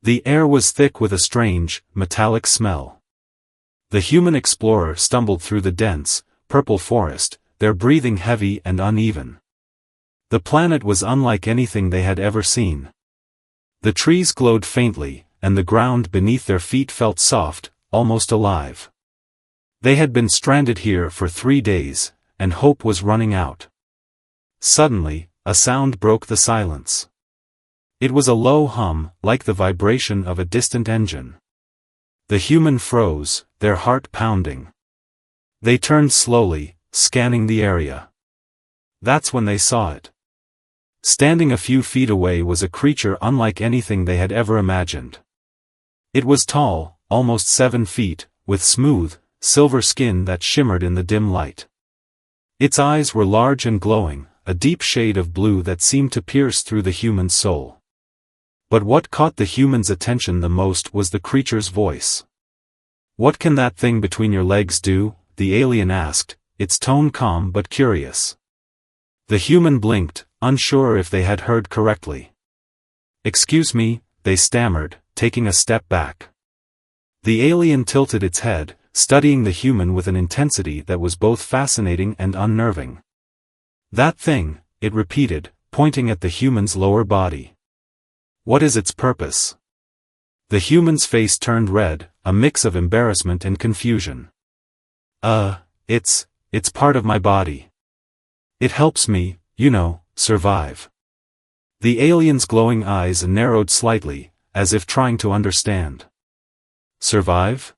The air was thick with a strange, metallic smell. The human explorer stumbled through the dense, purple forest, their breathing heavy and uneven. The planet was unlike anything they had ever seen. The trees glowed faintly, and the ground beneath their feet felt soft, almost alive. They had been stranded here for 3 days, and hope was running out. Suddenly, a sound broke the silence. It was a low hum, like the vibration of a distant engine. The human froze, their heart pounding. They turned slowly, scanning the area. That's when they saw it. Standing a few feet away was a creature unlike anything they had ever imagined. It was tall, almost 7 feet, with smooth, silver skin that shimmered in the dim light. Its eyes were large and glowing, a deep shade of blue that seemed to pierce through the human's soul. But what caught the human's attention the most was the creature's voice. "What can that thing between your legs do?" the alien asked, its tone calm but curious. The human blinked, unsure if they had heard correctly. "Excuse me," they stammered, taking a step back. The alien tilted its head, studying the human with an intensity that was both fascinating and unnerving. "That thing," it repeated, pointing at the human's lower body. "What is its purpose?" The human's face turned red, a mix of embarrassment and confusion. It's part of my body. It helps me, survive." The alien's glowing eyes narrowed slightly, as if trying to understand. "Survive?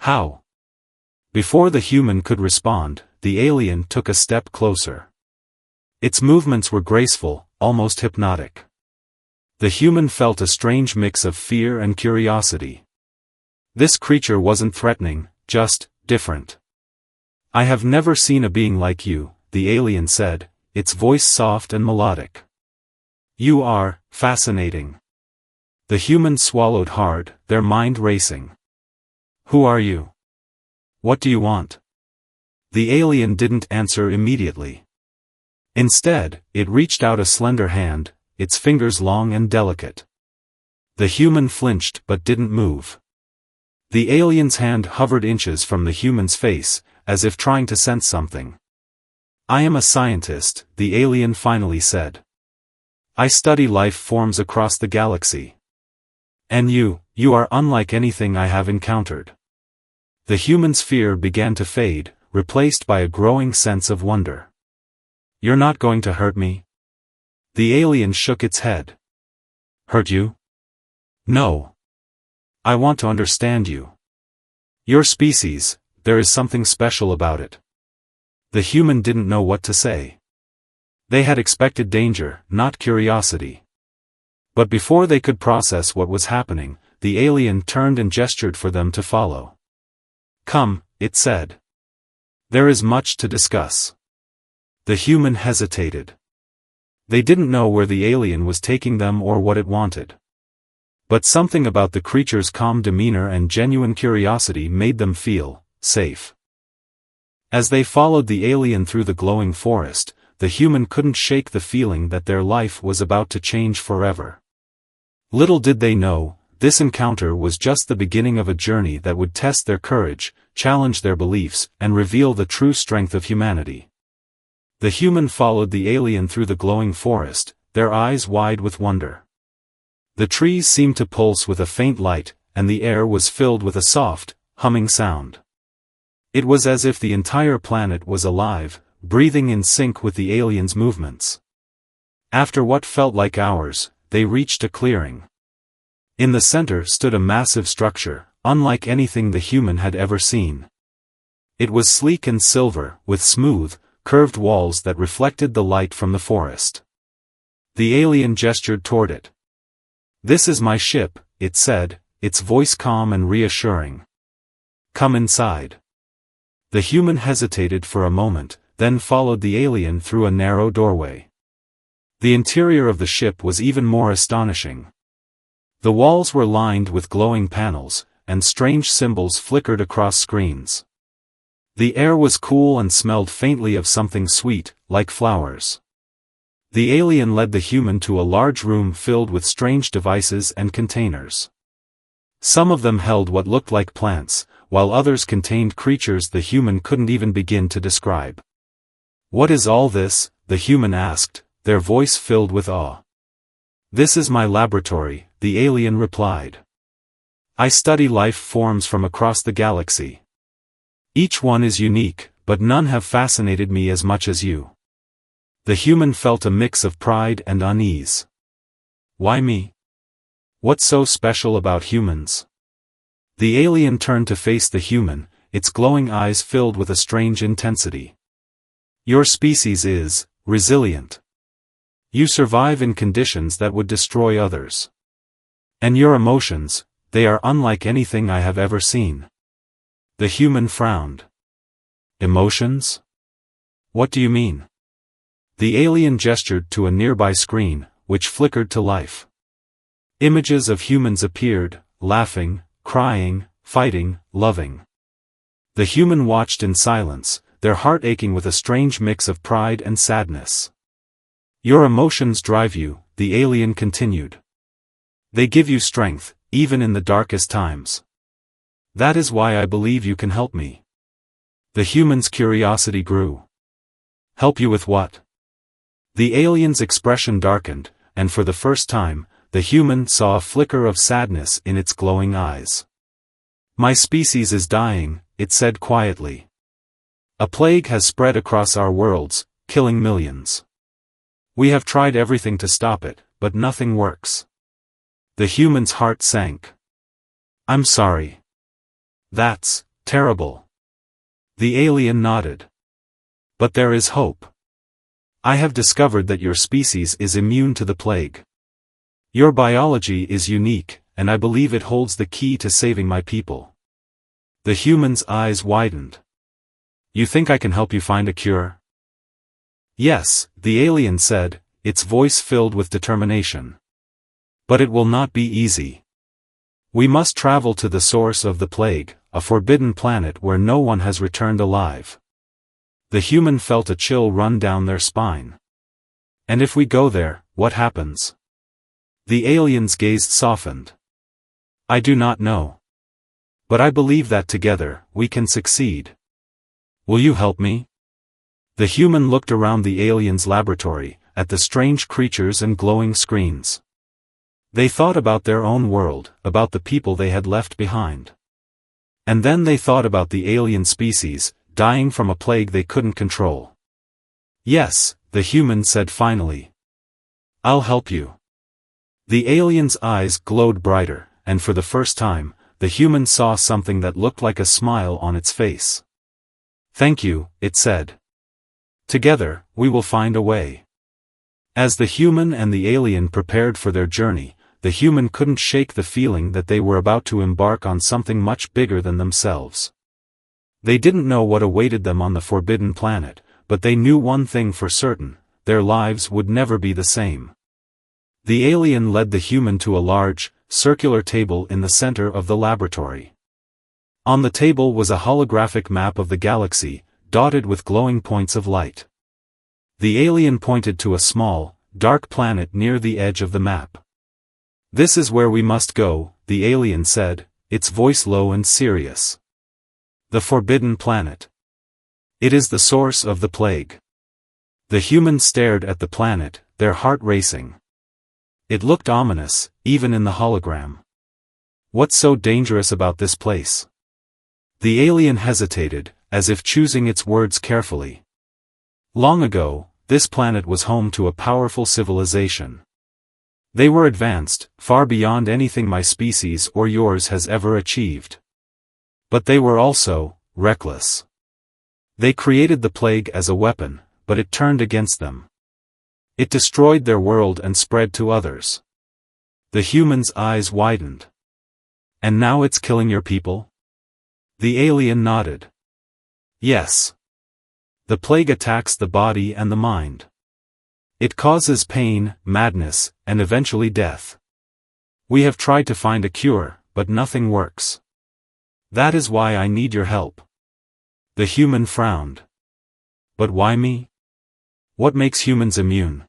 How?" Before the human could respond, the alien took a step closer. Its movements were graceful, almost hypnotic. The human felt a strange mix of fear and curiosity. This creature wasn't threatening, just different. "I have never seen a being like you," the alien said, its voice soft and melodic. "You are fascinating." The humans swallowed hard, their mind racing. "Who are you? What do you want?" The alien didn't answer immediately. Instead, it reached out a slender hand, its fingers long and delicate. The human flinched but didn't move. The alien's hand hovered inches from the human's face, as if trying to sense something. "I am a scientist," the alien finally said. "I study life forms across the galaxy. And you are unlike anything I have encountered." The human's fear began to fade, replaced by a growing sense of wonder. "You're not going to hurt me?" The alien shook its head. "Hurt you? No. I want to understand you. Your species, there is something special about it." The human didn't know what to say. They had expected danger, not curiosity. But before they could process what was happening, the alien turned and gestured for them to follow. "Come," it said. "There is much to discuss." The human hesitated. They didn't know where the alien was taking them or what it wanted. But something about the creature's calm demeanor and genuine curiosity made them feel safe. As they followed the alien through the glowing forest, the human couldn't shake the feeling that their life was about to change forever. Little did they know, this encounter was just the beginning of a journey that would test their courage, challenge their beliefs, and reveal the true strength of humanity. The human followed the alien through the glowing forest, their eyes wide with wonder. The trees seemed to pulse with a faint light, and the air was filled with a soft, humming sound. It was as if the entire planet was alive, breathing in sync with the alien's movements. After what felt like hours, they reached a clearing. In the center stood a massive structure, unlike anything the human had ever seen. It was sleek and silver, with smooth, curved walls that reflected the light from the forest. The alien gestured toward it. "This is my ship," it said, its voice calm and reassuring. "Come inside." The human hesitated for a moment, then followed the alien through a narrow doorway. The interior of the ship was even more astonishing. The walls were lined with glowing panels, and strange symbols flickered across screens. The air was cool and smelled faintly of something sweet, like flowers. The alien led the human to a large room filled with strange devices and containers. Some of them held what looked like plants, while others contained creatures the human couldn't even begin to describe. "What is all this?" the human asked, their voice filled with awe. "This is my laboratory," the alien replied. "I study life forms from across the galaxy. Each one is unique, but none have fascinated me as much as you." The human felt a mix of pride and unease. "Why me? What's so special about humans?" The alien turned to face the human, its glowing eyes filled with a strange intensity. "Your species is resilient. You survive in conditions that would destroy others. And your emotions, they are unlike anything I have ever seen." The human frowned. "Emotions? What do you mean?" The alien gestured to a nearby screen, which flickered to life. Images of humans appeared, laughing, crying, fighting, loving. The human watched in silence, their heart aching with a strange mix of pride and sadness. "Your emotions drive you," the alien continued. "They give you strength, even in the darkest times. That is why I believe you can help me." The human's curiosity grew. "Help you with what?" The alien's expression darkened, and for the first time, the human saw a flicker of sadness in its glowing eyes. "My species is dying," it said quietly. "A plague has spread across our worlds, killing millions. We have tried everything to stop it, but nothing works." The human's heart sank. "I'm sorry. That's terrible." The alien nodded. "But there is hope. I have discovered that your species is immune to the plague. Your biology is unique, and I believe it holds the key to saving my people." The human's eyes widened. "You think I can help you find a cure?" "Yes," the alien said, its voice filled with determination. "But it will not be easy. We must travel to the source of the plague, a forbidden planet where no one has returned alive." The human felt a chill run down their spine. "And if we go there, what happens?" The alien's gaze softened. "I do not know. But I believe that together, we can succeed. Will you help me?" The human looked around the alien's laboratory, at the strange creatures and glowing screens. They thought about their own world, about the people they had left behind. And then they thought about the alien species, dying from a plague they couldn't control. "Yes," the human said finally. "I'll help you." The alien's eyes glowed brighter, and for the first time, the human saw something that looked like a smile on its face. "Thank you," it said. "Together, we will find a way." As the human and the alien prepared for their journey, the human couldn't shake the feeling that they were about to embark on something much bigger than themselves. They didn't know what awaited them on the forbidden planet, but they knew one thing for certain: their lives would never be the same. The alien led the human to a large, circular table in the center of the laboratory. On the table was a holographic map of the galaxy, dotted with glowing points of light. The alien pointed to a small, dark planet near the edge of the map. "This is where we must go," the alien said, its voice low and serious. "The forbidden planet. It is the source of the plague." The humans stared at the planet, their heart racing. It looked ominous, even in the hologram. "What's so dangerous about this place?" The alien hesitated, as if choosing its words carefully. "Long ago, this planet was home to a powerful civilization. They were advanced, far beyond anything my species or yours has ever achieved. But they were also reckless. They created the plague as a weapon, but it turned against them. It destroyed their world and spread to others." The human's eyes widened. "And now it's killing your people?" The alien nodded. "Yes. The plague attacks the body and the mind. It causes pain, madness, and eventually death. We have tried to find a cure, but nothing works. That is why I need your help." The human frowned. "But why me? What makes humans immune?"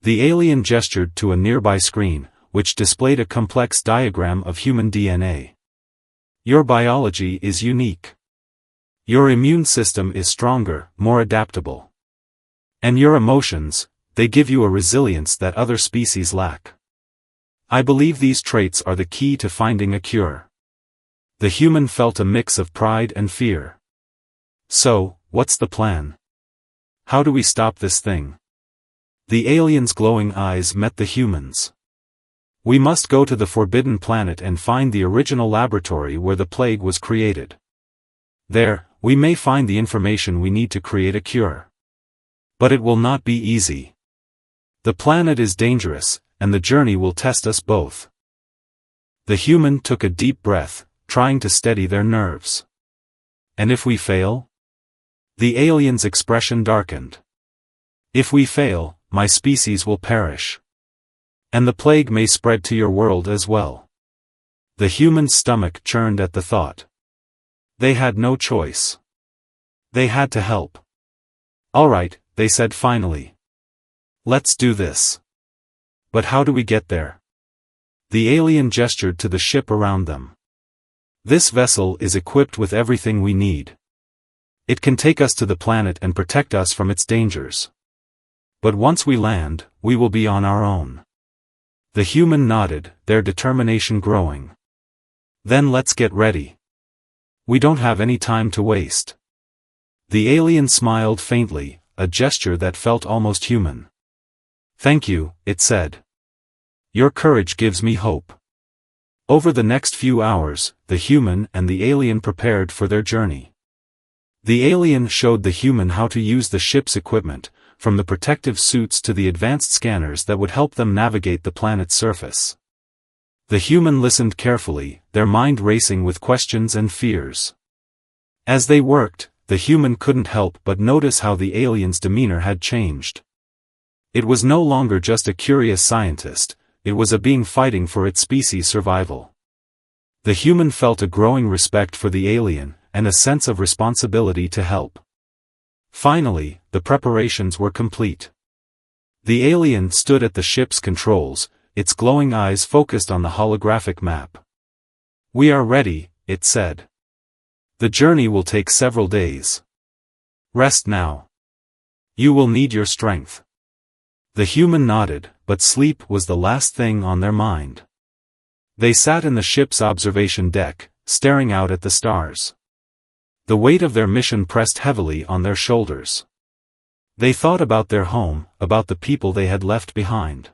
The alien gestured to a nearby screen, which displayed a complex diagram of human DNA. Your biology is unique. Your immune system is stronger, more adaptable. And your emotions, they give you a resilience that other species lack. I believe these traits are the key to finding a cure. The human felt a mix of pride and fear. So, what's the plan? How do we stop this thing? The alien's glowing eyes met the humans. We must go to the Forbidden Planet and find the original laboratory where the plague was created. There, we may find the information we need to create a cure. But it will not be easy. The planet is dangerous, and the journey will test us both. The human took a deep breath, trying to steady their nerves. And if we fail? The alien's expression darkened. If we fail, my species will perish. And the plague may spread to your world as well. The human's stomach churned at the thought. They had no choice. They had to help. All right, they said finally. Let's do this. But how do we get there? The alien gestured to the ship around them. This vessel is equipped with everything we need. It can take us to the planet and protect us from its dangers. But once we land, we will be on our own. The human nodded, their determination growing. Then let's get ready. We don't have any time to waste. The alien smiled faintly, a gesture that felt almost human. Thank you, it said. Your courage gives me hope. Over the next few hours, the human and the alien prepared for their journey. The alien showed the human how to use the ship's equipment, from the protective suits to the advanced scanners that would help them navigate the planet's surface. The human listened carefully, their mind racing with questions and fears. As they worked, the human couldn't help but notice how the alien's demeanor had changed. It was no longer just a curious scientist, it was a being fighting for its species' survival. The human felt a growing respect for the alien, and a sense of responsibility to help. Finally, the preparations were complete. The alien stood at the ship's controls, its glowing eyes focused on the holographic map. We are ready, it said. The journey will take several days. Rest now. You will need your strength. The human nodded, but sleep was the last thing on their mind. They sat in the ship's observation deck, staring out at the stars. The weight of their mission pressed heavily on their shoulders. They thought about their home, about the people they had left behind.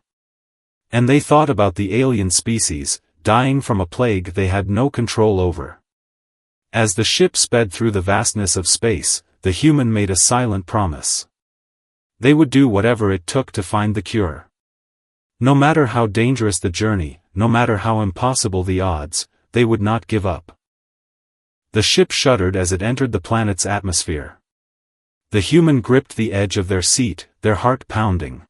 And they thought about the alien species, dying from a plague they had no control over. As the ship sped through the vastness of space, the human made a silent promise. They would do whatever it took to find the cure. No matter how dangerous the journey, no matter how impossible the odds, they would not give up. The ship shuddered as it entered the planet's atmosphere. The human gripped the edge of their seat, their heart pounding.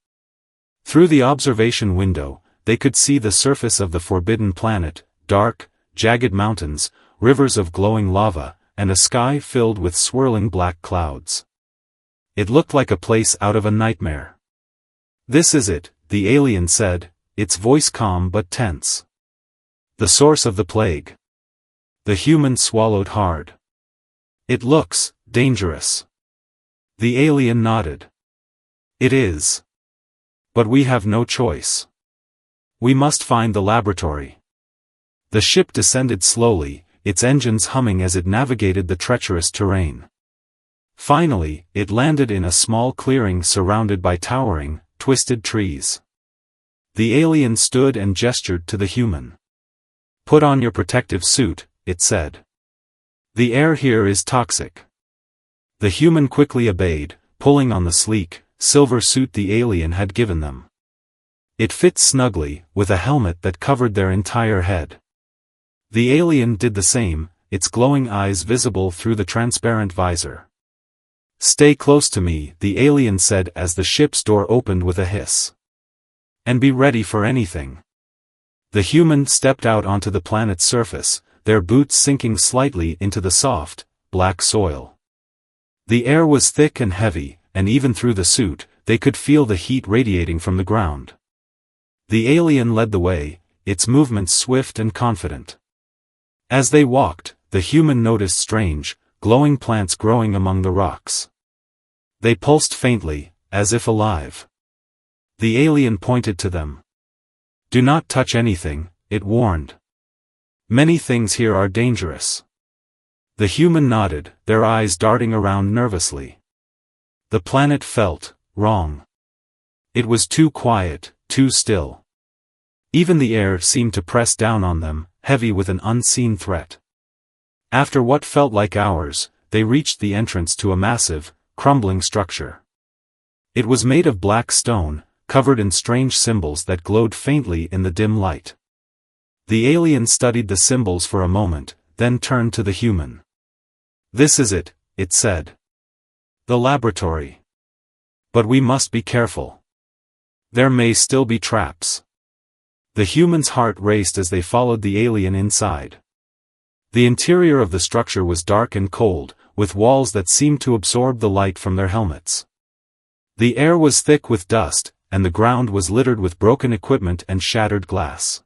Through the observation window, they could see the surface of the Forbidden Planet, dark, jagged mountains, rivers of glowing lava, and a sky filled with swirling black clouds. It looked like a place out of a nightmare. This is it, the alien said, its voice calm but tense. The source of the plague. The human swallowed hard. It looks dangerous. The alien nodded. It is. But we have no choice. We must find the laboratory. The ship descended slowly, its engines humming as it navigated the treacherous terrain. Finally, it landed in a small clearing surrounded by towering, twisted trees. The alien stood and gestured to the human. Put on your protective suit, it said. The air here is toxic. The human quickly obeyed, pulling on the sleek, silver suit the alien had given them. It fit snugly, with a helmet that covered their entire head. The alien did the same, its glowing eyes visible through the transparent visor. Stay close to me, the alien said as the ship's door opened with a hiss. And be ready for anything. The human stepped out onto the planet's surface, their boots sinking slightly into the soft, black soil. The air was thick and heavy, and even through the suit, they could feel the heat radiating from the ground. The alien led the way, its movements swift and confident. As they walked, the human noticed strange, glowing plants growing among the rocks. They pulsed faintly, as if alive. The alien pointed to them. "Do not touch anything," it warned. "Many things here are dangerous." The human nodded, their eyes darting around nervously. The planet felt wrong. It was too quiet, too still. Even the air seemed to press down on them, heavy with an unseen threat. After what felt like hours, they reached the entrance to a massive, crumbling structure. It was made of black stone, covered in strange symbols that glowed faintly in the dim light. The alien studied the symbols for a moment, then turned to the human. "This is it," it said. "The laboratory. But we must be careful. There may still be traps." The human's heart raced as they followed the alien inside. The interior of the structure was dark and cold, with walls that seemed to absorb the light from their helmets. The air was thick with dust, and the ground was littered with broken equipment and shattered glass.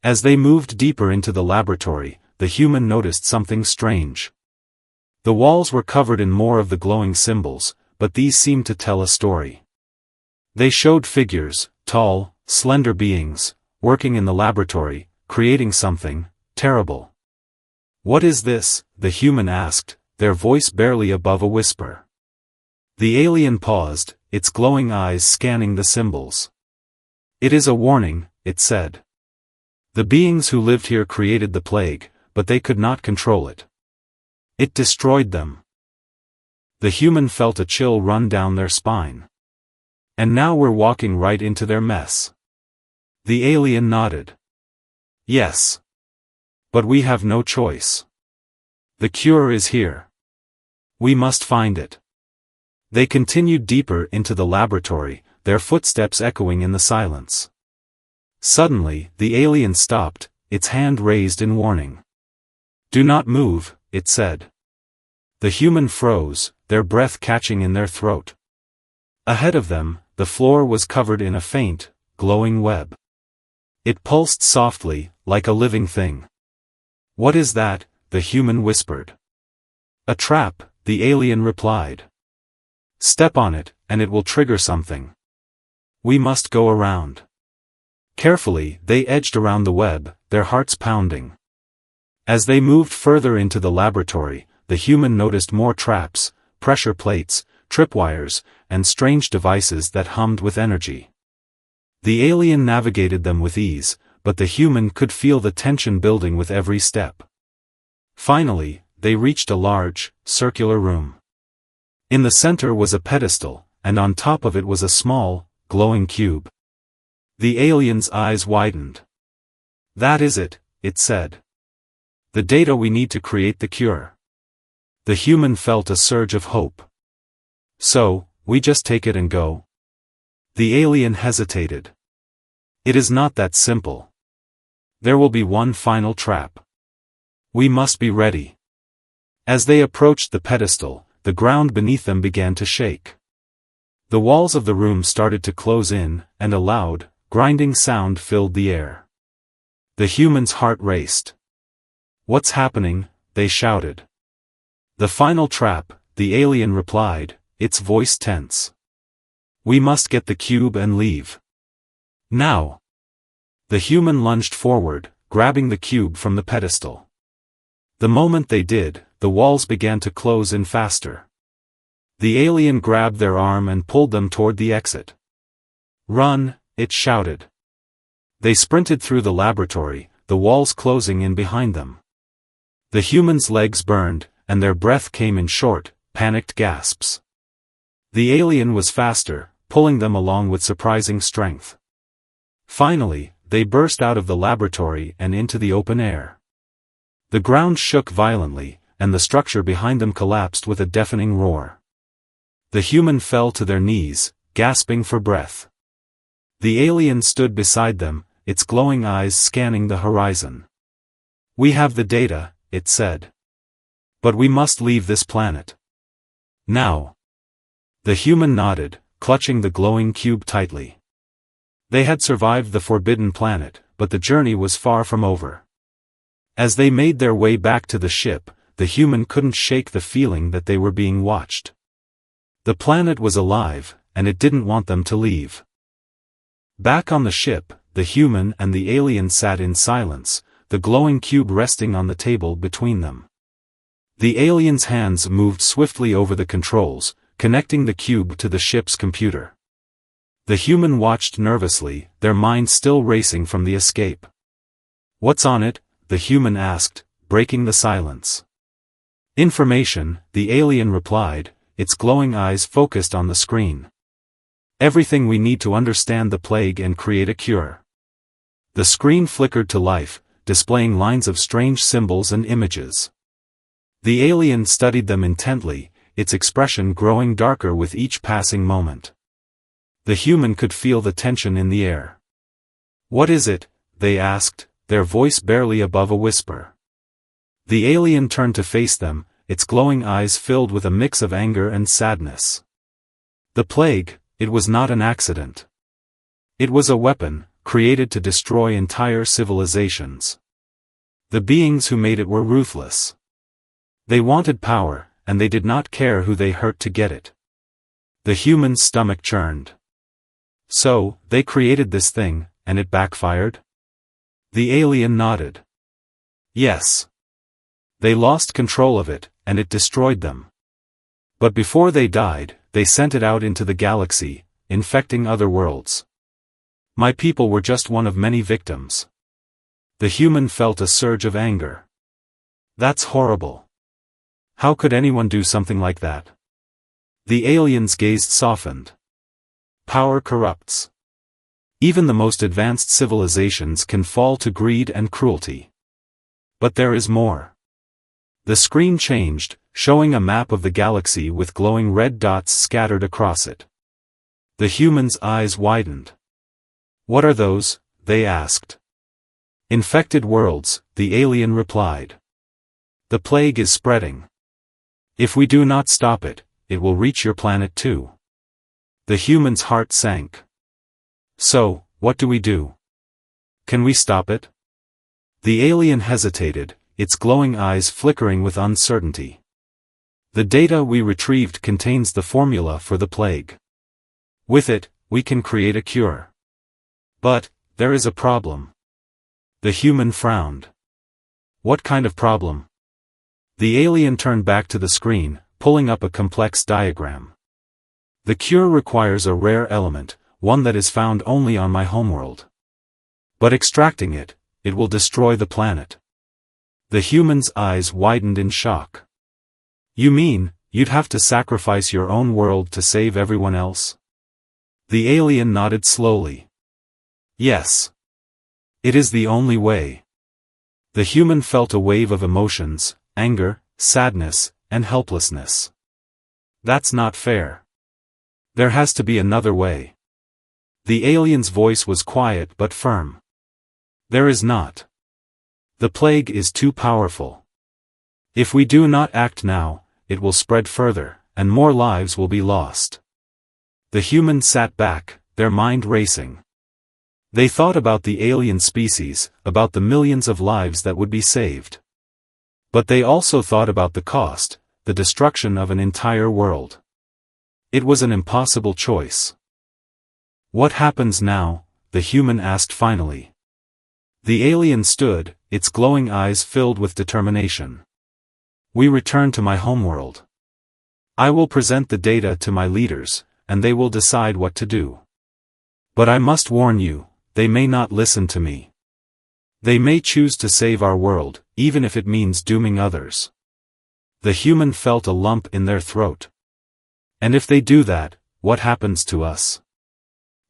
As they moved deeper into the laboratory, the human noticed something strange. The walls were covered in more of the glowing symbols, but these seemed to tell a story. They showed figures, tall, slender beings, working in the laboratory, creating something terrible. "What is this?" the human asked, their voice barely above a whisper. The alien paused, its glowing eyes scanning the symbols. "It is a warning," it said. "The beings who lived here created the plague, but they could not control it. It destroyed them." The human felt a chill run down their spine. "And now we're walking right into their mess." The alien nodded. "Yes. But we have no choice. The cure is here. We must find it." They continued deeper into the laboratory, their footsteps echoing in the silence. Suddenly, the alien stopped, its hand raised in warning. "Do not move," it said. The human froze, their breath catching in their throat. Ahead of them, the floor was covered in a faint, glowing web. It pulsed softly, like a living thing. "What is that?" the human whispered. "A trap," the alien replied. "Step on it, and it will trigger something. We must go around." Carefully, they edged around the web, their hearts pounding. As they moved further into the laboratory, the human noticed more traps, pressure plates, tripwires, and strange devices that hummed with energy. The alien navigated them with ease, but the human could feel the tension building with every step. Finally, they reached a large, circular room. In the center was a pedestal, and on top of it was a small, glowing cube. The alien's eyes widened. "That is it," it said. "The data we need to create the cure." The human felt a surge of hope. "So, we just take it and go?" The alien hesitated. "It is not that simple. There will be one final trap. We must be ready." As they approached the pedestal, the ground beneath them began to shake. The walls of the room started to close in, and a loud, grinding sound filled the air. The human's heart raced. "What's happening?" they shouted. "The final trap," the alien replied, its voice tense. "We must get the cube and leave. Now." The human lunged forward, grabbing the cube from the pedestal. The moment they did, the walls began to close in faster. The alien grabbed their arm and pulled them toward the exit. "Run," it shouted. They sprinted through the laboratory, the walls closing in behind them. The human's legs burned, and their breath came in short, panicked gasps. The alien was faster, pulling them along with surprising strength. Finally, they burst out of the laboratory and into the open air. The ground shook violently, and the structure behind them collapsed with a deafening roar. The human fell to their knees, gasping for breath. The alien stood beside them, its glowing eyes scanning the horizon. "We have the data," it said. "But we must leave this planet. Now." The human nodded, clutching the glowing cube tightly. They had survived the forbidden planet, but the journey was far from over. As they made their way back to the ship, the human couldn't shake the feeling that they were being watched. The planet was alive, and it didn't want them to leave. Back on the ship, the human and the alien sat in silence, the glowing cube resting on the table between them. The alien's hands moved swiftly over the controls, connecting the cube to the ship's computer. The human watched nervously, their mind still racing from the escape. "What's on it?" the human asked, breaking the silence. "Information," the alien replied, its glowing eyes focused on the screen. "Everything we need to understand the plague and create a cure." The screen flickered to life, displaying lines of strange symbols and images. The alien studied them intently, its expression growing darker with each passing moment. The human could feel the tension in the air. "What is it?" they asked, their voice barely above a whisper. The alien turned to face them, its glowing eyes filled with a mix of anger and sadness. The plague, it was not an accident. It was a weapon, created to destroy entire civilizations. The beings who made it were ruthless. They wanted power, and they did not care who they hurt to get it. The human's stomach churned. "So, they created this thing, and it backfired?" The alien nodded. "Yes. They lost control of it, and it destroyed them. But before they died, they sent it out into the galaxy, infecting other worlds. My people were just one of many victims." The human felt a surge of anger. "That's horrible. How could anyone do something like that?" The alien's gaze softened. "Power corrupts. Even the most advanced civilizations can fall to greed and cruelty. But there is more." The screen changed, showing a map of the galaxy with glowing red dots scattered across it. The human's eyes widened. "What are those?" they asked. "Infected worlds," the alien replied. "The plague is spreading. If we do not stop it, it will reach your planet too." The human's heart sank. "So, what do we do? Can we stop it?" The alien hesitated, its glowing eyes flickering with uncertainty. "The data we retrieved contains the formula for the plague. With it, we can create a cure. But, there is a problem." The human frowned. "What kind of problem?" The alien turned back to the screen, pulling up a complex diagram. "The cure requires a rare element, one that is found only on my homeworld. But extracting it, it will destroy the planet." The human's eyes widened in shock. "You mean, you'd have to sacrifice your own world to save everyone else?" The alien nodded slowly. "Yes. It is the only way." The human felt a wave of emotions, anger, sadness, and helplessness. "That's not fair. There has to be another way." The alien's voice was quiet but firm. "There is not. The plague is too powerful. If we do not act now, it will spread further, and more lives will be lost." The humans sat back, their mind racing. They thought about the alien species, about the millions of lives that would be saved. But they also thought about the cost, the destruction of an entire world. It was an impossible choice. "What happens now?" the human asked finally. The alien stood, its glowing eyes filled with determination. "We return to my homeworld. I will present the data to my leaders, and they will decide what to do. But I must warn you, they may not listen to me. They may choose to save our world, even if it means dooming others." The human felt a lump in their throat. "And if they do that, what happens to us?"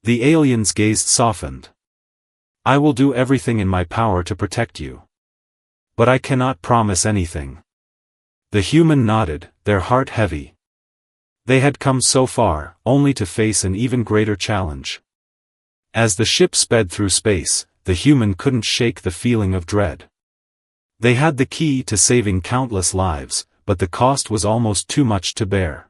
The alien's gaze softened. "I will do everything in my power to protect you. But I cannot promise anything." The human nodded, their heart heavy. They had come so far, only to face an even greater challenge. As the ship sped through space, the human couldn't shake the feeling of dread. They had the key to saving countless lives, but the cost was almost too much to bear.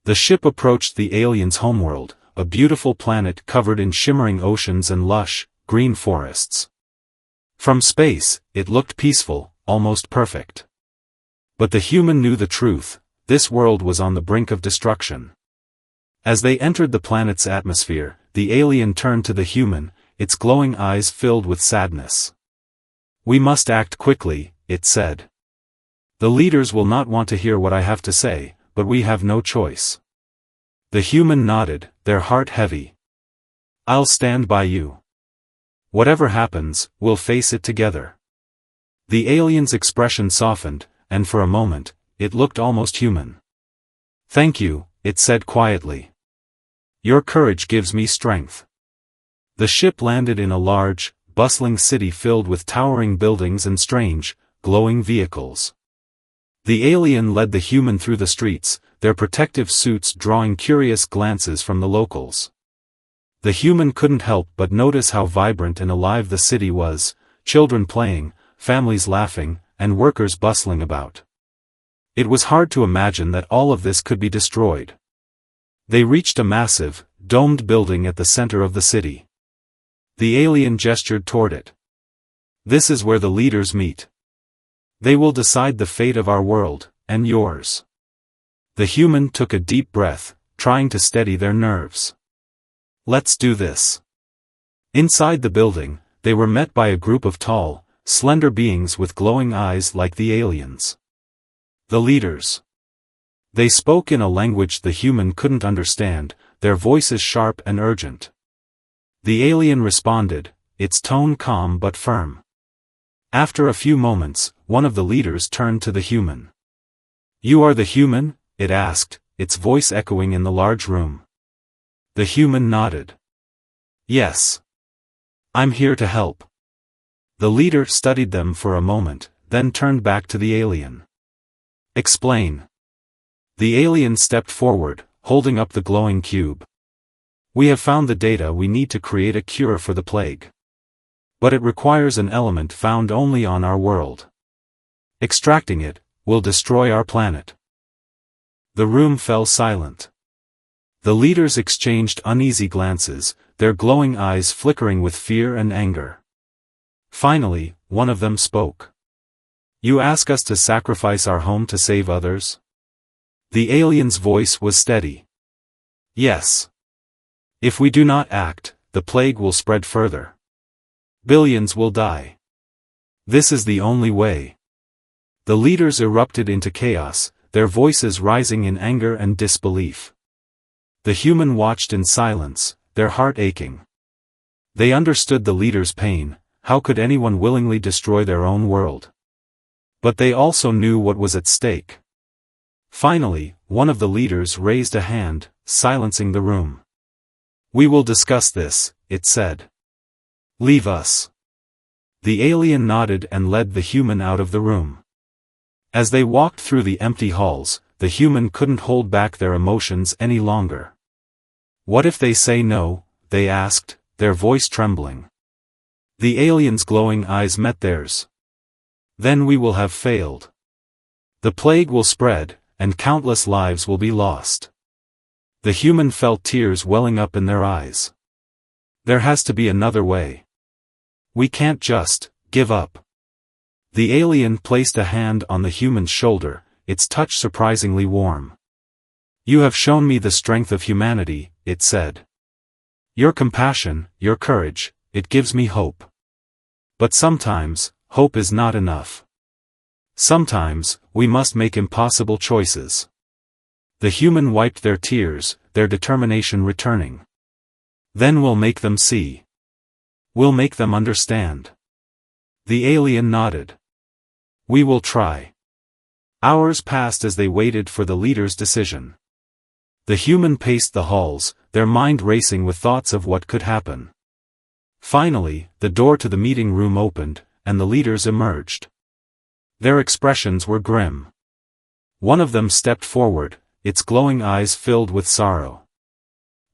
The ship approached the aliens' homeworld, a beautiful planet covered in shimmering oceans and lush, green forests. From space, it looked peaceful, almost perfect. But the human knew the truth: this world was on the brink of destruction. As they entered the planet's atmosphere, the alien turned to the human, its glowing eyes filled with sadness. "We must act quickly," it said. "The leaders will not want to hear what I have to say, but we have no choice." The human nodded, their heart heavy. "I'll stand by you. Whatever happens, we'll face it together." The alien's expression softened, and for a moment, it looked almost human. "Thank you," it said quietly. "Your courage gives me strength." The ship landed in a large, bustling city filled with towering buildings and strange, glowing vehicles. The alien led the human through the streets, their protective suits drawing curious glances from the locals. The human couldn't help but notice how vibrant and alive the city was: children playing, families laughing, and workers bustling about. It was hard to imagine that all of this could be destroyed. They reached a massive, domed building at the center of the city. The alien gestured toward it. "This is where the leaders meet. They will decide the fate of our world, and yours." The human took a deep breath, trying to steady their nerves. "Let's do this." Inside the building, they were met by a group of tall, slender beings with glowing eyes like the aliens. The leaders. They spoke in a language the human couldn't understand, their voices sharp and urgent. The alien responded, its tone calm but firm. After a few moments, one of the leaders turned to the human. "You are the human?" it asked, its voice echoing in the large room. The human nodded. "Yes. I'm here to help." The leader studied them for a moment, then turned back to the alien. "Explain." The alien stepped forward, holding up the glowing cube. "We have found the data we need to create a cure for the plague. But it requires an element found only on our world. Extracting it will destroy our planet." The room fell silent. The leaders exchanged uneasy glances, their glowing eyes flickering with fear and anger. Finally, one of them spoke. "You ask us to sacrifice our home to save others?" The alien's voice was steady. "Yes. If we do not act, the plague will spread further. Billions will die. This is the only way." The leaders erupted into chaos, their voices rising in anger and disbelief. The human watched in silence, their heart aching. They understood the leader's pain: how could anyone willingly destroy their own world? But they also knew what was at stake. Finally, one of the leaders raised a hand, silencing the room. "We will discuss this," it said. "Leave us." The alien nodded and led the human out of the room. As they walked through the empty halls, the human couldn't hold back their emotions any longer. "What if they say no?" they asked, their voice trembling. The alien's glowing eyes met theirs. "Then we will have failed. The plague will spread, and countless lives will be lost." The human felt tears welling up in their eyes. "There has to be another way. We can't just give up." The alien placed a hand on the human's shoulder, its touch surprisingly warm. "You have shown me the strength of humanity," it said. "Your compassion, your courage, it gives me hope. But sometimes, hope is not enough. Sometimes, we must make impossible choices." The human wiped their tears, their determination returning. "Then we'll make them see. We'll make them understand." The alien nodded. "We will try." Hours passed as they waited for the leader's decision. The human paced the halls, their mind racing with thoughts of what could happen. Finally, the door to the meeting room opened, and the leaders emerged. Their expressions were grim. One of them stepped forward, its glowing eyes filled with sorrow.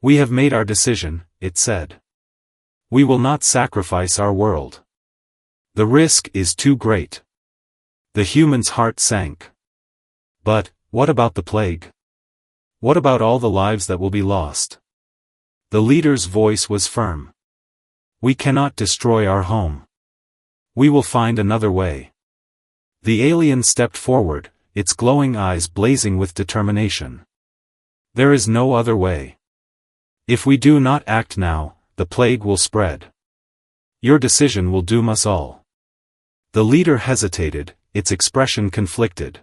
"We have made our decision," it said. "We will not sacrifice our world. The risk is too great." The human's heart sank. "But, what about the plague? What about all the lives that will be lost? The leader's voice was firm. We cannot destroy our home. We will find another way. The alien stepped forward, its glowing eyes blazing with determination. There is no other way. If we do not act now, the plague will spread. Your decision will doom us all. The leader hesitated, its expression conflicted.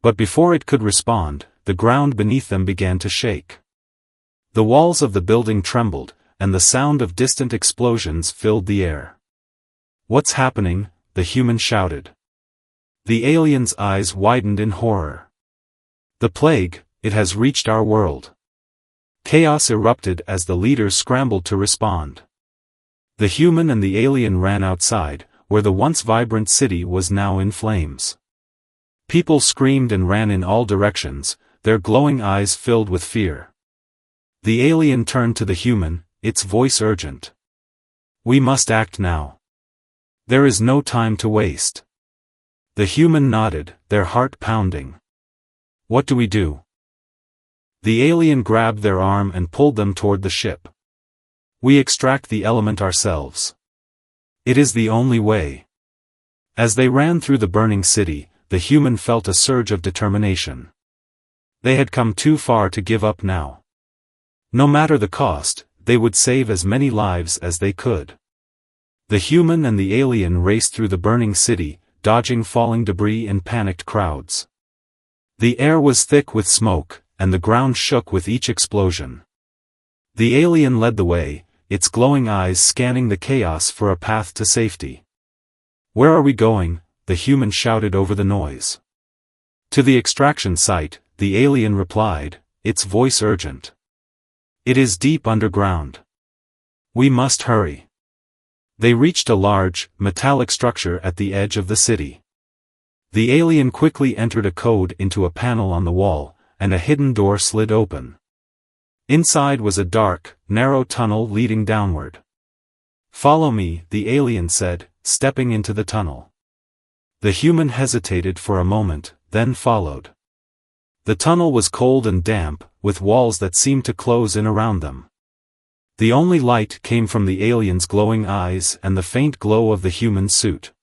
But before it could respond, the ground beneath them began to shake. The walls of the building trembled, and the sound of distant explosions filled the air. What's happening? The human shouted. The alien's eyes widened in horror. The plague, it has reached our world. Chaos erupted as the leaders scrambled to respond. The human and the alien ran outside, where the once vibrant city was now in flames. People screamed and ran in all directions, their glowing eyes filled with fear. The alien turned to the human, its voice urgent. We must act now. There is no time to waste. The human nodded, their heart pounding. What do we do? The alien grabbed their arm and pulled them toward the ship. We extract the element ourselves. It is the only way. As they ran through the burning city, the human felt a surge of determination. They had come too far to give up now. No matter the cost, they would save as many lives as they could. The human and the alien raced through the burning city, dodging falling debris and panicked crowds. The air was thick with smoke, and the ground shook with each explosion. The alien led the way, its glowing eyes scanning the chaos for a path to safety. Where are we going? The human shouted over the noise. To the extraction site, the alien replied, its voice urgent. It is deep underground. We must hurry. They reached a large, metallic structure at the edge of the city. The alien quickly entered a code into a panel on the wall, and a hidden door slid open. Inside was a dark, narrow tunnel leading downward. Follow me, the alien said, stepping into the tunnel. The human hesitated for a moment, then followed. The tunnel was cold and damp, with walls that seemed to close in around them. The only light came from the alien's glowing eyes and the faint glow of the human suit.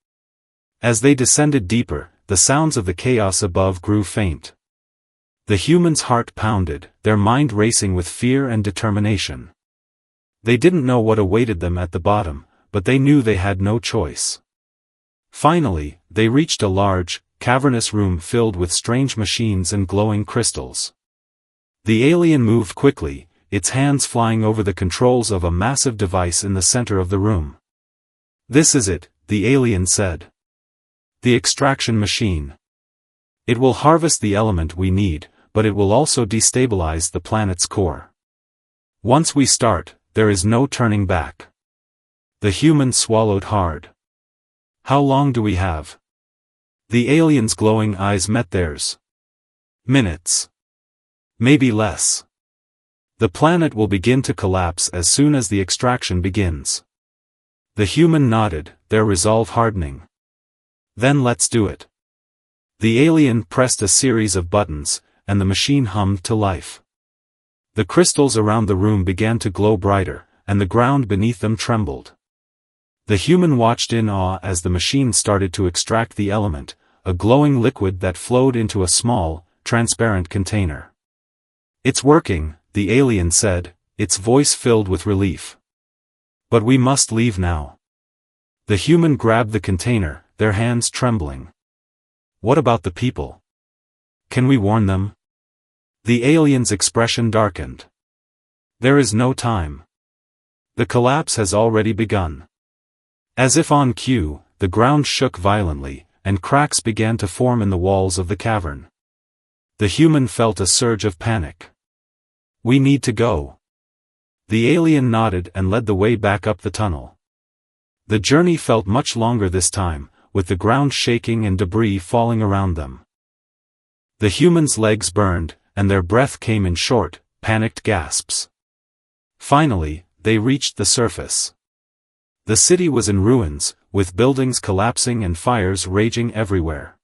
As they descended deeper, the sounds of the chaos above grew faint. The human's heart pounded, their mind racing with fear and determination. They didn't know what awaited them at the bottom, but they knew they had no choice. Finally, they reached a large, cavernous room filled with strange machines and glowing crystals. The alien moved quickly, its hands flying over the controls of a massive device in the center of the room. This is it, the alien said. The extraction machine. It will harvest the element we need, but it will also destabilize the planet's core. Once we start, there is no turning back. The human swallowed hard. How long do we have? The alien's glowing eyes met theirs. Minutes. Maybe less. The planet will begin to collapse as soon as the extraction begins. The human nodded, their resolve hardening. Then let's do it. The alien pressed a series of buttons, and the machine hummed to life. The crystals around the room began to glow brighter, and the ground beneath them trembled. The human watched in awe as the machine started to extract the element, a glowing liquid that flowed into a small, transparent container. It's working, the alien said, its voice filled with relief. But we must leave now. The human grabbed the container, their hands trembling. What about the people? Can we warn them? The alien's expression darkened. There is no time. The collapse has already begun. As if on cue, the ground shook violently, and cracks began to form in the walls of the cavern. The human felt a surge of panic. We need to go. The alien nodded and led the way back up the tunnel. The journey felt much longer this time, with the ground shaking and debris falling around them. The humans' legs burned, and their breath came in short, panicked gasps. Finally, they reached the surface. The city was in ruins, with buildings collapsing and fires raging everywhere.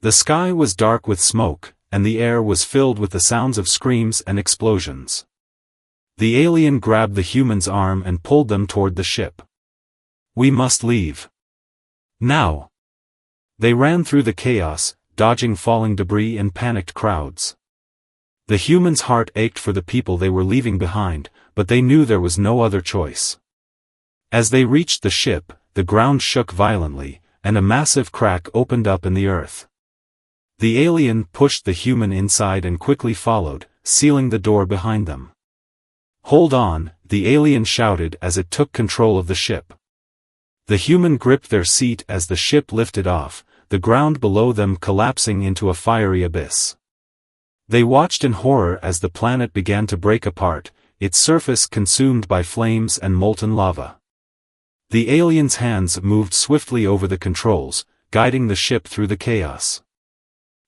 The sky was dark with smoke, and the air was filled with the sounds of screams and explosions. The alien grabbed the human's arm and pulled them toward the ship. "We must leave. Now." They ran through the chaos, dodging falling debris and panicked crowds. The human's heart ached for the people they were leaving behind, but they knew there was no other choice. As they reached the ship, the ground shook violently, and a massive crack opened up in the earth. The alien pushed the human inside and quickly followed, sealing the door behind them. "Hold on," the alien shouted as it took control of the ship. The human gripped their seat as the ship lifted off, the ground below them collapsing into a fiery abyss. They watched in horror as the planet began to break apart, its surface consumed by flames and molten lava. The alien's hands moved swiftly over the controls, guiding the ship through the chaos.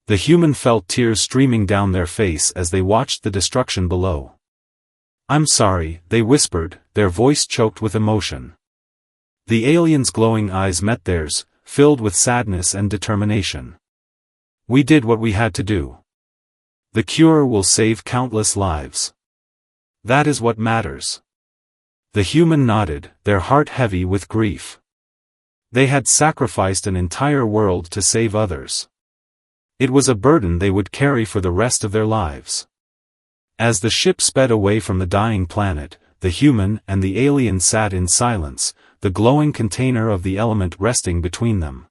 The human felt tears streaming down their face as they watched the destruction below. "I'm sorry," they whispered, their voice choked with emotion. The alien's glowing eyes met theirs, filled with sadness and determination. "We did what we had to do. The cure will save countless lives. That is what matters." The human nodded, their heart heavy with grief. They had sacrificed an entire world to save others. It was a burden they would carry for the rest of their lives. As the ship sped away from the dying planet, the human and the alien sat in silence, the glowing container of the element resting between them.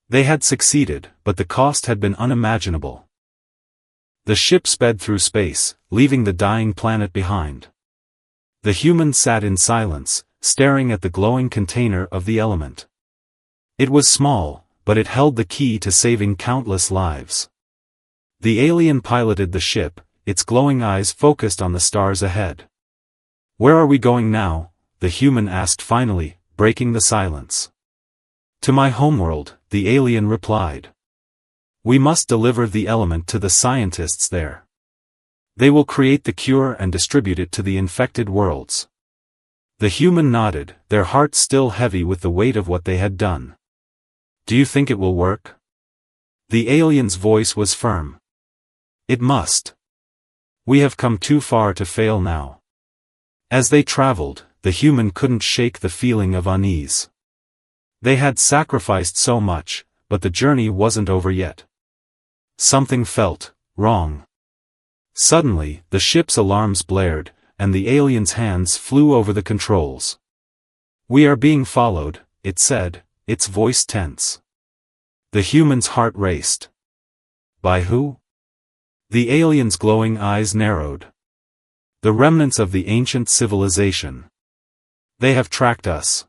They had succeeded, but the cost had been unimaginable. The ship sped through space, leaving the dying planet behind. The human sat in silence, staring at the glowing container of the element. It was small, but it held the key to saving countless lives. The alien piloted the ship, its glowing eyes focused on the stars ahead. "Where are we going now?" the human asked finally, breaking the silence. "To my homeworld," the alien replied. "We must deliver the element to the scientists there. They will create the cure and distribute it to the infected worlds." The human nodded, their hearts still heavy with the weight of what they had done. "Do you think it will work?" The alien's voice was firm. "It must. We have come too far to fail now." As they traveled, the human couldn't shake the feeling of unease. They had sacrificed so much, but the journey wasn't over yet. Something felt wrong. Suddenly, the ship's alarms blared, and the alien's hands flew over the controls. "We are being followed," it said, its voice tense. The human's heart raced. "By who?" The alien's glowing eyes narrowed. "The remnants of the ancient civilization. They have tracked us."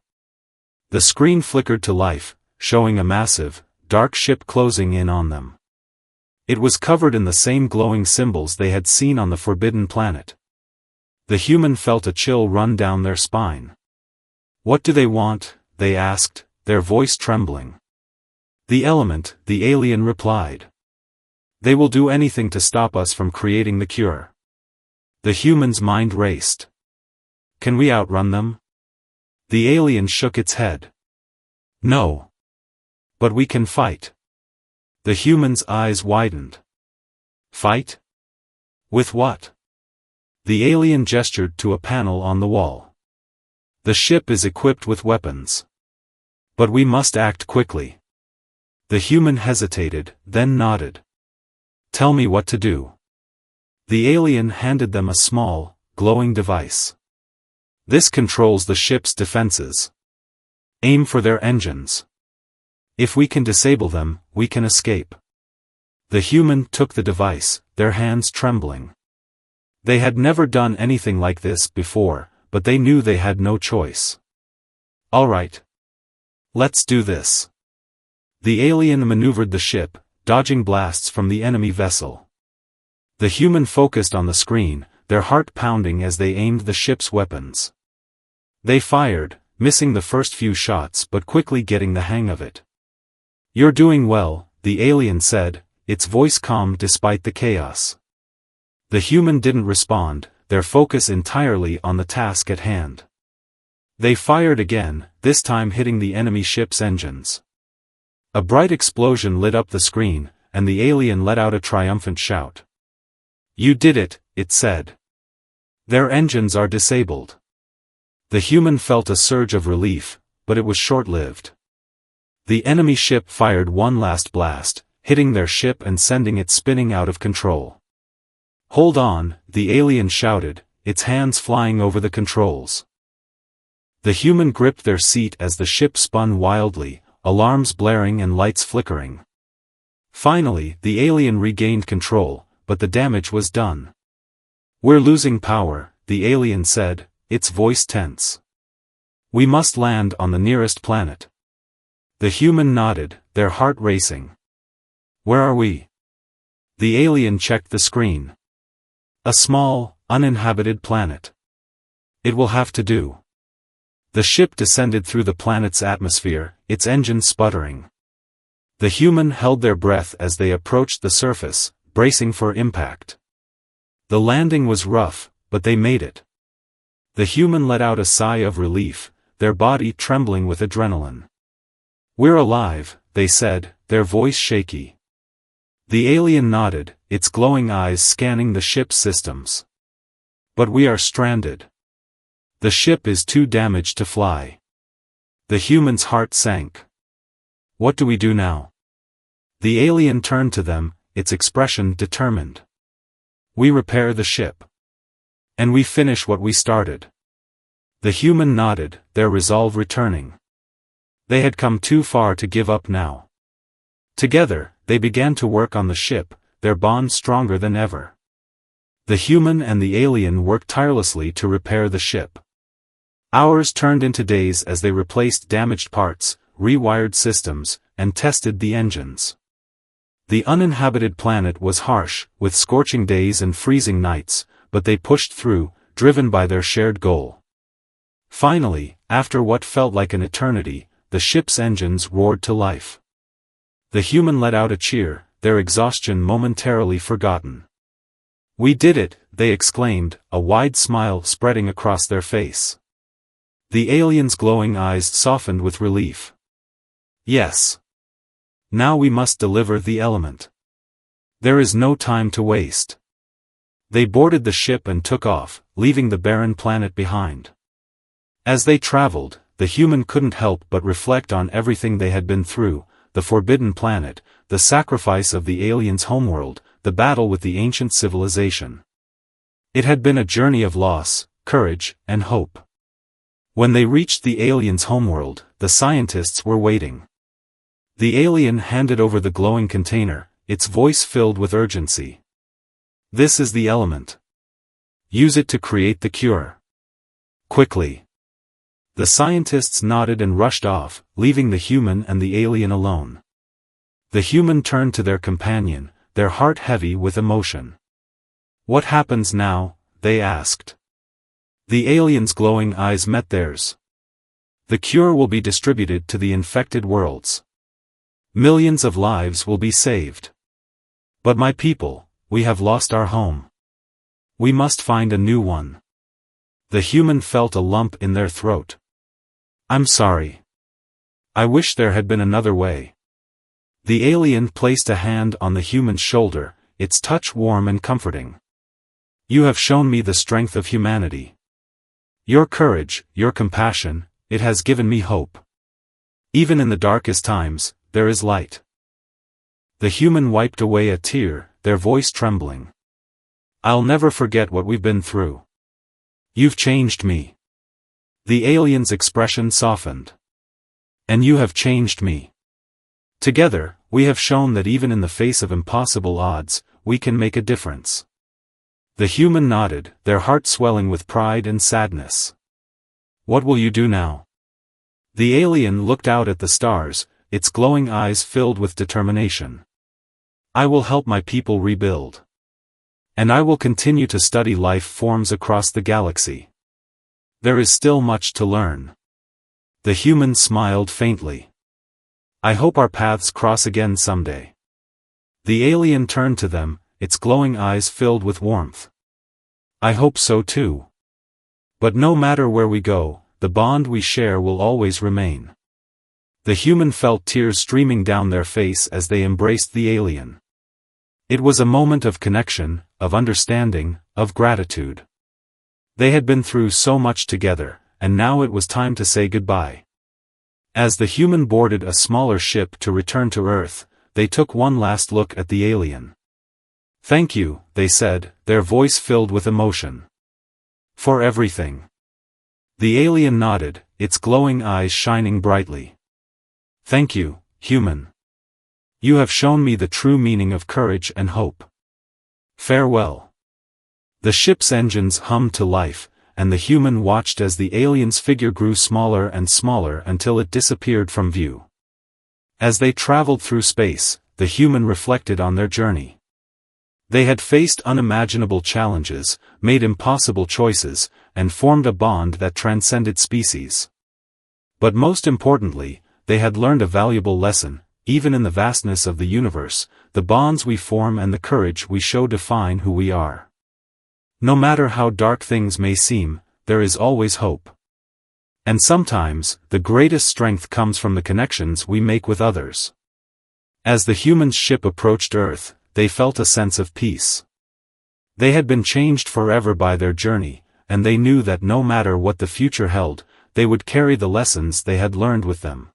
The screen flickered to life, showing a massive, dark ship closing in on them. It was covered in the same glowing symbols they had seen on the Forbidden Planet. The human felt a chill run down their spine. "What do they want?" they asked, their voice trembling. "The element," the alien replied. "They will do anything to stop us from creating the cure." The human's mind raced. "Can we outrun them?" The alien shook its head. "No. But we can fight." The human's eyes widened. "Fight? With what?" The alien gestured to a panel on the wall. "The ship is equipped with weapons. But we must act quickly." The human hesitated, then nodded. "Tell me what to do." The alien handed them a small, glowing device. "This controls the ship's defenses. Aim for their engines. If we can disable them, we can escape." The human took the device, their hands trembling. They had never done anything like this before, but they knew they had no choice. "All right. Let's do this." The alien maneuvered the ship, dodging blasts from the enemy vessel. The human focused on the screen, their heart pounding as they aimed the ship's weapons. They fired, missing the first few shots but quickly getting the hang of it. "You're doing well," the alien said, its voice calm despite the chaos. The human didn't respond, their focus entirely on the task at hand. They fired again, this time hitting the enemy ship's engines. A bright explosion lit up the screen, and the alien let out a triumphant shout. "You did it," it said. "Their engines are disabled." The human felt a surge of relief, but it was short-lived. The enemy ship fired one last blast, hitting their ship and sending it spinning out of control. "Hold on," the alien shouted, its hands flying over the controls. The human gripped their seat as the ship spun wildly, alarms blaring and lights flickering. Finally, the alien regained control, but the damage was done. "We're losing power," the alien said, its voice tense. "We must land on the nearest planet." The human nodded, their heart racing. "Where are we?" The alien checked the screen. "A small, uninhabited planet. It will have to do." The ship descended through the planet's atmosphere, its engine sputtering. The human held their breath as they approached the surface, bracing for impact. The landing was rough, but they made it. The human let out a sigh of relief, their body trembling with adrenaline. "We're alive," they said, their voice shaky. The alien nodded, its glowing eyes scanning the ship's systems. "But we are stranded. The ship is too damaged to fly." The human's heart sank. "What do we do now?" The alien turned to them, its expression determined. "We repair the ship. And we finish what we started." The human nodded, their resolve returning. They had come too far to give up now. Together, they began to work on the ship, their bond stronger than ever. The human and the alien worked tirelessly to repair the ship. Hours turned into days as they replaced damaged parts, rewired systems, and tested the engines. The uninhabited planet was harsh, with scorching days and freezing nights, but they pushed through, driven by their shared goal. Finally, after what felt like an eternity, the ship's engines roared to life. The human let out a cheer, their exhaustion momentarily forgotten. "We did it," they exclaimed, a wide smile spreading across their face. The alien's glowing eyes softened with relief. "Yes. Now we must deliver the element. There is no time to waste." They boarded the ship and took off, leaving the barren planet behind. As they traveled, the human couldn't help but reflect on everything they had been through, the forbidden planet, the sacrifice of the alien's homeworld, the battle with the ancient civilization. It had been a journey of loss, courage, and hope. When they reached the alien's homeworld, the scientists were waiting. The alien handed over the glowing container, its voice filled with urgency. "This is the element. Use it to create the cure. Quickly." The scientists nodded and rushed off, leaving the human and the alien alone. The human turned to their companion, their heart heavy with emotion. "What happens now?" they asked. The alien's glowing eyes met theirs. "The cure will be distributed to the infected worlds. Millions of lives will be saved. But my people, we have lost our home. We must find a new one." The human felt a lump in their throat. "I'm sorry. I wish there had been another way." The alien placed a hand on the human's shoulder, its touch warm and comforting. "You have shown me the strength of humanity. Your courage, your compassion, it has given me hope. Even in the darkest times, there is light." The human wiped away a tear, their voice trembling. "I'll never forget what we've been through. You've changed me." The alien's expression softened. "And you have changed me. Together, we have shown that even in the face of impossible odds, we can make a difference." The human nodded, their heart swelling with pride and sadness. "What will you do now?" The alien looked out at the stars, its glowing eyes filled with determination. "I will help my people rebuild. And I will continue to study life forms across the galaxy. There is still much to learn." The human smiled faintly. "I hope our paths cross again someday." The alien turned to them, its glowing eyes filled with warmth. "I hope so too. But no matter where we go, the bond we share will always remain." The human felt tears streaming down their face as they embraced the alien. It was a moment of connection, of understanding, of gratitude. They had been through so much together, and now it was time to say goodbye. As the human boarded a smaller ship to return to Earth, they took one last look at the alien. "Thank you," they said, their voice filled with emotion. "For everything." The alien nodded, its glowing eyes shining brightly. "Thank you, human. You have shown me the true meaning of courage and hope. Farewell." The ship's engines hummed to life, and the human watched as the alien's figure grew smaller and smaller until it disappeared from view. As they traveled through space, the human reflected on their journey. They had faced unimaginable challenges, made impossible choices, and formed a bond that transcended species. But most importantly, they had learned a valuable lesson: even in the vastness of the universe, the bonds we form and the courage we show define who we are. No matter how dark things may seem, there is always hope. And sometimes, the greatest strength comes from the connections we make with others. As the human ship approached Earth, they felt a sense of peace. They had been changed forever by their journey, and they knew that no matter what the future held, they would carry the lessons they had learned with them.